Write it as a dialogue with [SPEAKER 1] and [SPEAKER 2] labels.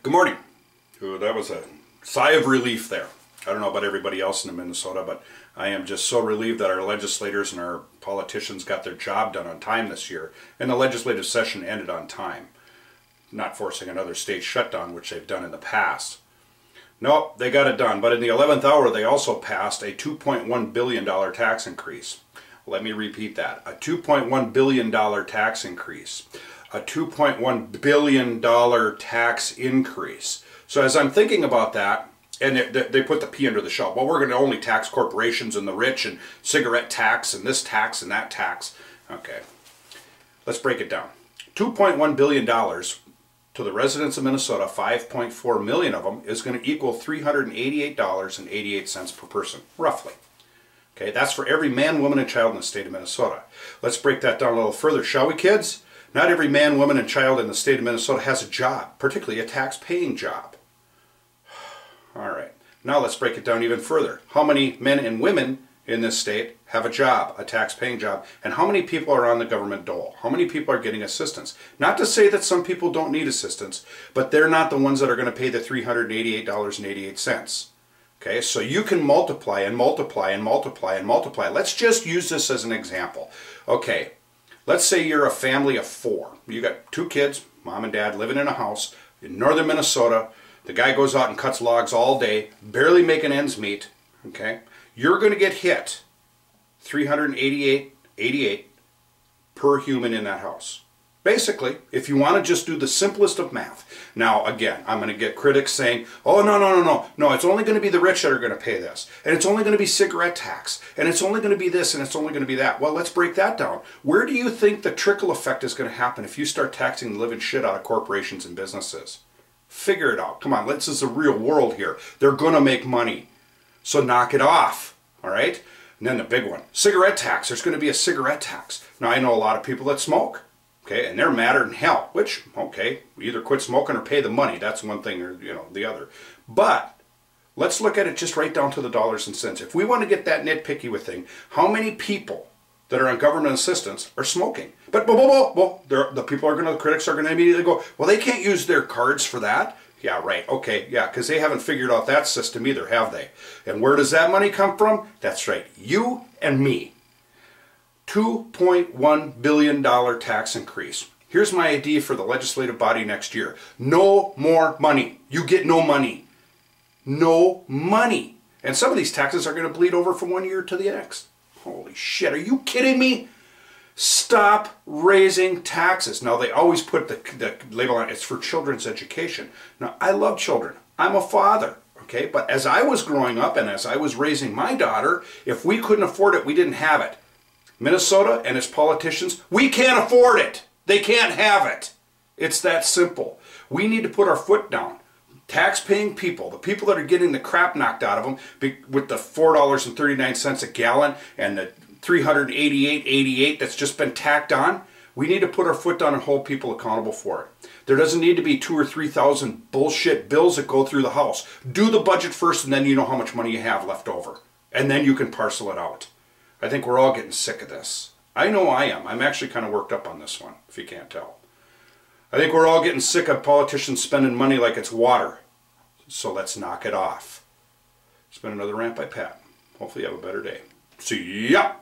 [SPEAKER 1] Good morning. Ooh, that was a sigh of relief there. I don't know about everybody else in Minnesota, but I am just so relieved that our legislators and our politicians got their job done on time this year, and the legislative session ended on time, not forcing another state shutdown, which they've done in the past. Nope, they got it done, but in the 11th hour they also passed a $2.1 billion tax increase. Let me repeat that, a $2.1 billion tax increase. A $2.1 billion tax increase. So as I'm thinking about that, and they put the P under the shell, well, we're going to only tax corporations and the rich and cigarette tax and this tax and that tax. Okay, let's break it down. $2.1 billion to the residents of Minnesota, 5.4 million of them, is going to equal $388.88 per person, roughly. Okay, that's for every man, woman, and child in the state of Minnesota. Let's break that down a little further, shall we, kids? Not every man, woman, and child in the state of Minnesota has a job, particularly a tax-paying job. All right, now let's break it down even further. How many men and women in this state have a job, a tax-paying job, and how many people are on the government dole? How many people are getting assistance? Not to say that some people don't need assistance, but they're not the ones that are going to pay the $388.88. Okay, so you can multiply and multiply and multiply and multiply. Let's just use this as an example. Okay. Let's say you're a family of 4. You got 2 kids, mom and dad, living in a house in northern Minnesota. The guy goes out and cuts logs all day, barely making ends meet. Okay, you're going to get hit $388.88 per human in that house. Basically, if you want to just do the simplest of math. Now, again, I'm going to get critics saying, oh, no, it's only going to be the rich that are going to pay this. And it's only going to be cigarette tax. And it's only going to be this, and it's only going to be that. Well, let's break that down. Where do you think the trickle effect is going to happen if you start taxing the living shit out of corporations and businesses? Figure it out. Come on, this is the real world here. They're going to make money. So knock it off, all right? And then the big one, cigarette tax. There's going to be a cigarette tax. Now, I know a lot of people that smoke. Okay, and they're madder than hell, which, okay, we either quit smoking or pay the money. That's one thing or, the other. But let's look at it just right down to the dollars and cents. If we want to get that nitpicky with thing, how many people that are on government assistance are smoking? But, the people are going to, the critics are going to immediately go, well, they can't use their cards for that. Yeah, right, okay, yeah, because they haven't figured out that system either, have they? And where does that money come from? That's right, you and me. $2.1 billion tax increase. Here's my idea for the legislative body next year. No more money. You get no money. No money. And some of these taxes are going to bleed over from one year to the next. Holy shit, are you kidding me? Stop raising taxes. Now, they always put the label on it, it's for children's education. Now, I love children. I'm a father. Okay, but as I was growing up and as I was raising my daughter, if we couldn't afford it, we didn't have it. Minnesota and its politicians, we can't afford it. They can't have it. It's that simple. We need to put our foot down. Tax-paying people, the people that are getting the crap knocked out of them with the $4.39 a gallon and the $388.88 that's just been tacked on, we need to put our foot down and hold people accountable for it. There doesn't need to be 2,000 or 3,000 bullshit bills that go through the House. Do the budget first, and then you know how much money you have left over. And then you can parcel it out. I think we're all getting sick of this. I know I am. I'm actually kind of worked up on this one, if you can't tell. I think we're all getting sick of politicians spending money like it's water. So let's knock it off. It's been another Rant by Pat. Hopefully you have a better day. See ya!